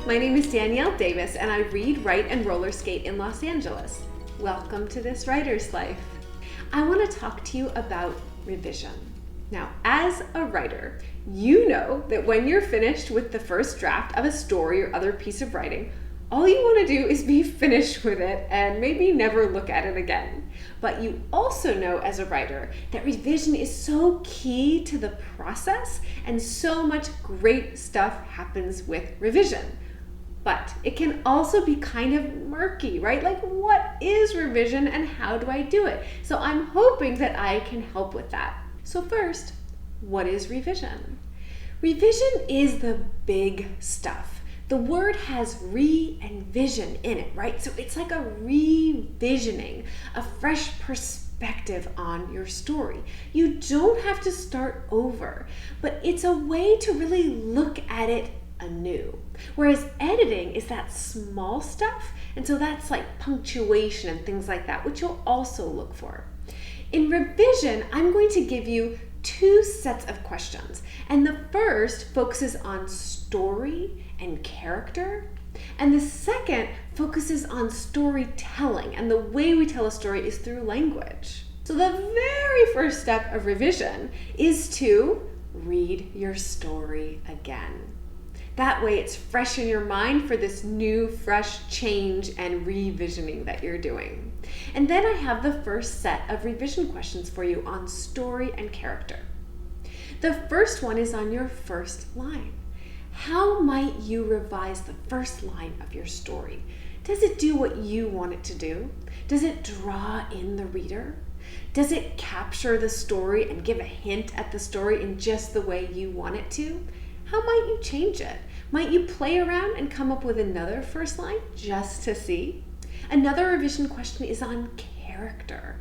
My name is Danielle Davis, and I read, write, and roller skate in Los Angeles. Welcome to This Writer's Life. I want to talk to you about revision. Now, as a writer, you know that when you're finished with the first draft of a story or other piece of writing, all you want to do is be finished with it and maybe never look at it again. But you also know as a writer that revision is so key to the process, and so much great stuff happens with revision. But it can also be kind of murky, right? Like, what is revision and how do I do it? So I'm hoping that I can help with that. So first, what is revision? Revision is the big stuff. The word has re and vision in it, right? So it's like a revisioning, a fresh perspective on your story. You don't have to start over, but it's a way to really look at it anew. Whereas editing is that small stuff, and so that's like punctuation and things like that, which you'll also look for. In revision, I'm going to give you two sets of questions, and the first focuses on story and character, and the second focuses on storytelling, and the way we tell a story is through language. So the very first step of revision is to read your story again. That way it's fresh in your mind for this new, fresh change and revisioning that you're doing. And then I have the first set of revision questions for you on story and character. The first one is on your first line. How might you revise the first line of your story? Does it do what you want it to do? Does it draw in the reader? Does it capture the story and give a hint at the story in just the way you want it to? How might you change it? Might you play around and come up with another first line just to see? Another revision question is on character.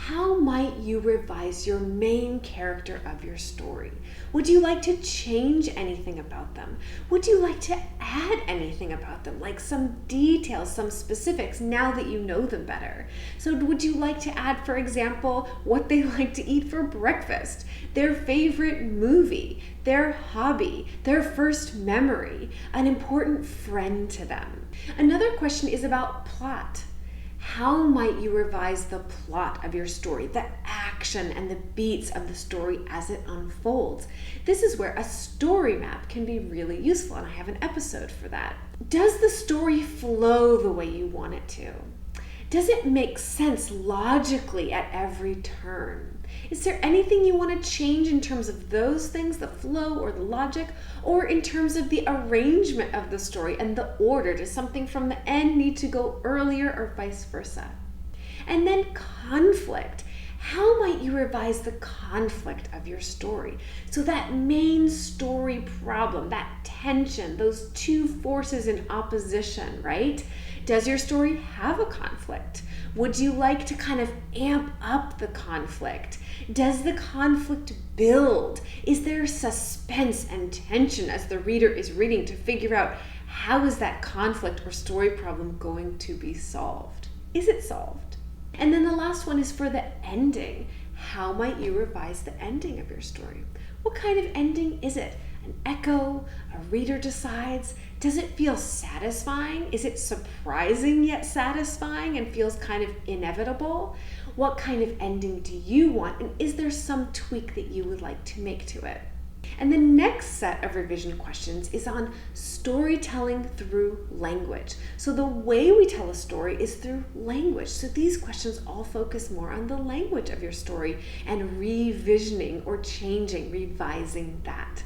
How might you revise your main character of your story? Would you like to change anything about them? Would you like to add anything about them, like some details, some specifics, now that you know them better? So would you like to add, for example, what they like to eat for breakfast, their favorite movie, their hobby, their first memory, an important friend to them? Another question is about plot. How might you revise the plot of your story, the action and the beats of the story as it unfolds? This is where a story map can be really useful, and I have an episode for that. Does the story flow the way you want it to? Does it make sense logically at every turn? Is there anything you want to change in terms of those things, the flow or the logic, or in terms of the arrangement of the story and the order? Does something from the end need to go earlier or vice versa? And then conflict. How might you revise the conflict of your story? So that main story problem, that tension, those two forces in opposition, right? Does your story have a conflict? Would you like to kind of amp up the conflict? Does the conflict build? Is there suspense and tension as the reader is reading to figure out how is that conflict or story problem going to be solved? Is it solved? And then the last one is for the ending. How might you revise the ending of your story? What kind of ending is it? An echo? A reader decides? Does it feel satisfying? Is it surprising yet satisfying and feels kind of inevitable? What kind of ending do you want? And is there some tweak that you would like to make to it? And the next set of revision questions is on storytelling through language. So the way we tell a story is through language. So these questions all focus more on the language of your story and revisioning or changing, revising that.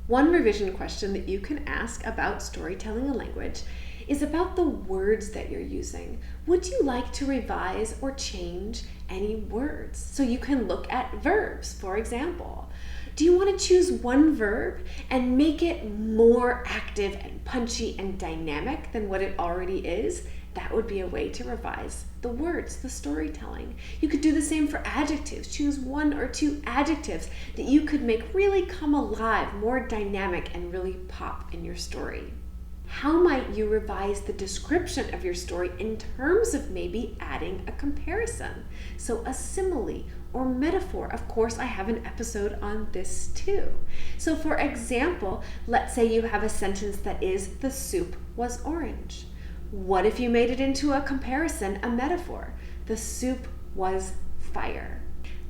One revision question that you can ask about storytelling and language is about the words that you're using. Would you like to revise or change any words? So you can look at verbs, for example. Do you want to choose one verb and make it more active and punchy and dynamic than what it already is? That would be a way to revise the words, the storytelling. You could do the same for adjectives. Choose one or two adjectives that you could make really come alive, more dynamic, and really pop in your story. How might you revise the description of your story in terms of maybe adding a comparison? So a simile or metaphor. Of course, I have an episode on this too. So for example, let's say you have a sentence that is, the soup was orange. What if you made it into a comparison, a metaphor? The soup was fire.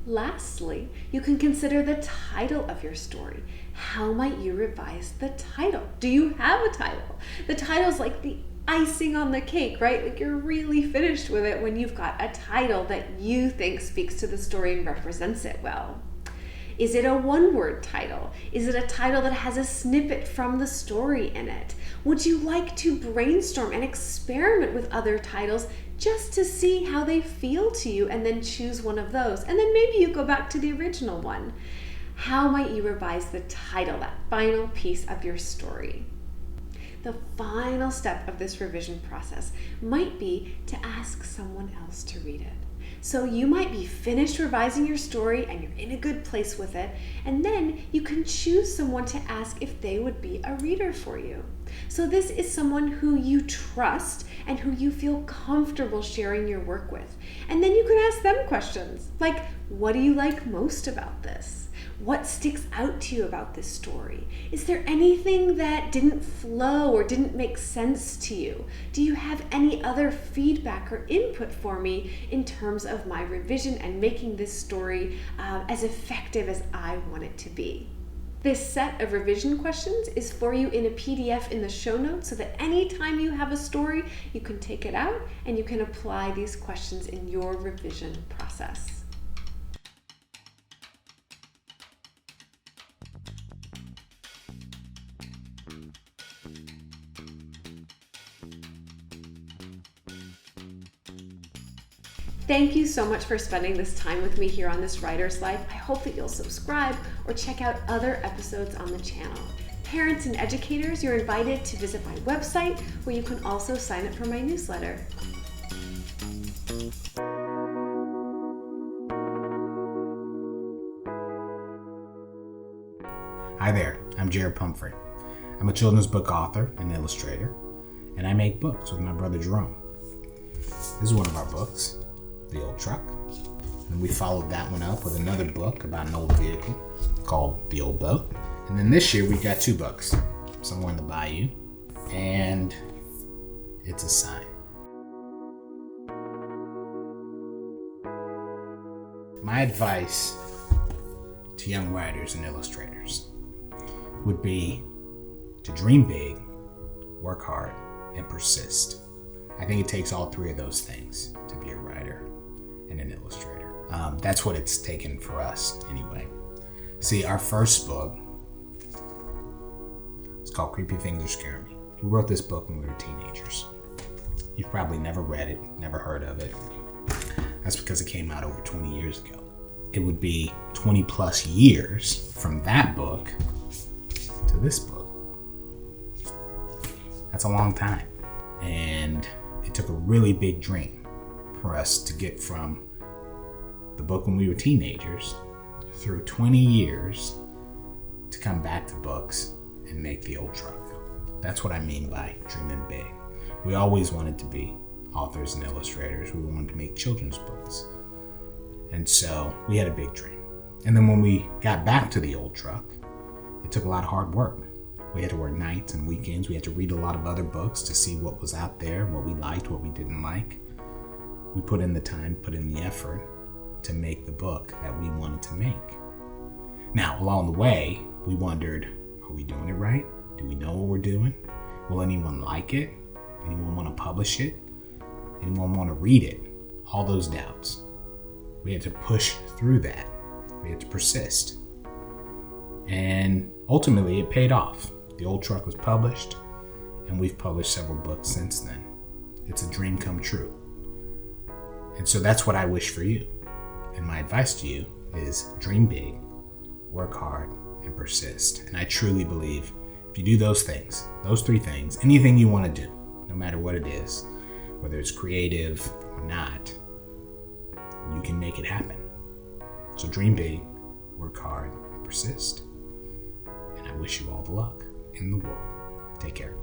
Lastly, you can consider the title of your story. How might you revise the title? Do you have a title? The title's like the icing on the cake, right? Like you're really finished with it when you've got a title that you think speaks to the story and represents it well. Is it a one-word title? Is it a title that has a snippet from the story in it? Would you like to brainstorm and experiment with other titles just to see how they feel to you and then choose one of those? And then maybe you go back to the original one. How might you revise the title, that final piece of your story? The final step of this revision process might be to ask someone else to read it. So you might be finished revising your story and you're in a good place with it, and then you can choose someone to ask if they would be a reader for you. So this is someone who you trust and who you feel comfortable sharing your work with. And then you can ask them questions like, what do you like most about this? What sticks out to you about this story? Is there anything that didn't flow or didn't make sense to you? Do you have any other feedback or input for me in terms of my revision and making this story as effective as I want it to be? This set of revision questions is for you in a PDF in the show notes so that anytime you have a story, you can take it out and you can apply these questions in your revision process. Thank you so much for spending this time with me here on This Writer's Life. I hope that you'll subscribe or check out other episodes on the channel. Parents and educators, you're invited to visit my website where you can also sign up for my newsletter. Hi there, I'm Jarrett Pumphrey. I'm a children's book author and illustrator, and I make books with my brother Jerome. This is one of our books, The Old Truck, and we followed that one up with another book about an old vehicle called The Old Boat. And then this year we got two books, Somewhere in the Bayou and It's a Sign. My advice to young writers and illustrators would be to dream big, work hard, and persist. I think it takes all three of those things to be a writer and an illustrator. That's what it's taken for us anyway. See, our first book, it's called Creepy Things Are Scaring Me. We wrote this book when we were teenagers. You've probably never read it, never heard of it. That's because it came out over 20 years ago. It would be 20 plus years from that book to this book. That's a long time. And it took a really big dream for us to get from the book when we were teenagers through 20 years to come back to books and make The Old Truck. That's what I mean by dreaming big. We always wanted to be authors and illustrators. We wanted to make children's books. And so we had a big dream. And then when we got back to The Old Truck, it took a lot of hard work. We had to work nights and weekends. We had to read a lot of other books to see what was out there, what we liked, what we didn't like. We put in the time, put in the effort to make the book that we wanted to make. Now, along the way, we wondered, are we doing it right? Do we know what we're doing? Will anyone like it? Anyone want to publish it? Anyone want to read it? All those doubts. We had to push through that. We had to persist. And ultimately, it paid off. The Old Truck was published, and we've published several books since then. It's a dream come true. And so that's what I wish for you. And my advice to you is dream big, work hard, and persist. And I truly believe if you do those things, those three things, anything you want to do, no matter what it is, whether it's creative or not, you can make it happen. So dream big, work hard, and persist. And I wish you all the luck in the world. Take care.